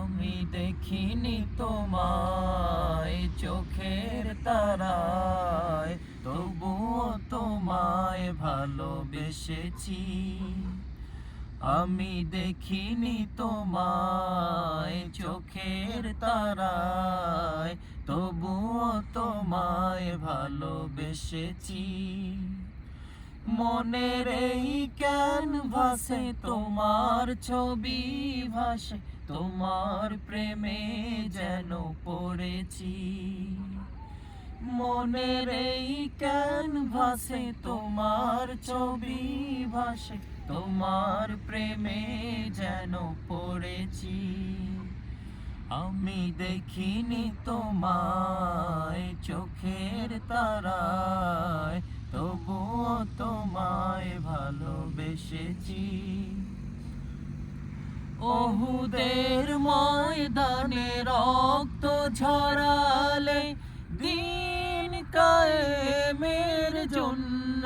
আমি দেখিনি তোমায় চোখের তারায়, তবুও তোমায় ভালোবেসেছি। আমি দেখিনি তোমায় চোখের তারায়, তবুও তোমায় ভালোবেসেছি। মনের এই ক্যানভাসে তোমার ছবি ভাসে, তোমার প্রেমে যেন পড়েছি। মনের এই ক্যানভাসে তোমার ছবি ভাসে, তোমার প্রেমে যেন পড়েছি। আমি দেখিনি তোমায় চোখের তারায়, তবুও তোমায় ভালোবেসেছি। ওহুদের ময়দানে রক্ত ঝরালে দিন কায়েমের জন্য,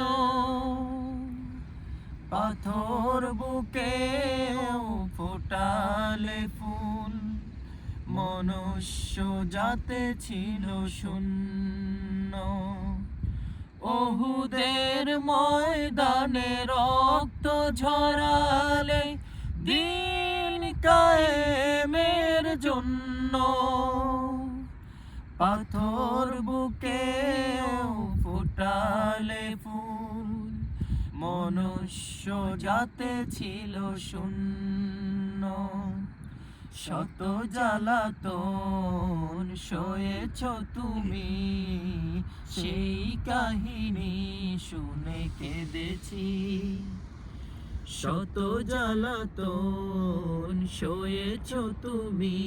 পাথর বুকেও ফোটালে ফুল, মনুষ্য জাতে ছিল শূন্য। ওহুদের ময়দানে রক্ত ঝরালে দিন কায়েমের জন্য, পাথর বুকেও ফোটালে ফুল, মনুষ্য জাতে ছিল শূন্য। শত জ্বালাতন সয়েছ তুমি, সেই কাহিনী শুনে কেঁদেছি। শত জ্বালাতন সয়েছ তুমি,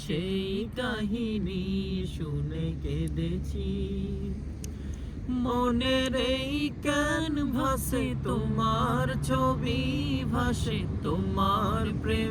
সেই কাহিনী শুনে কেঁদেছি। মনের এই ক্যানভাসে তোমার ছবি ভাসে, তোমার প্রেম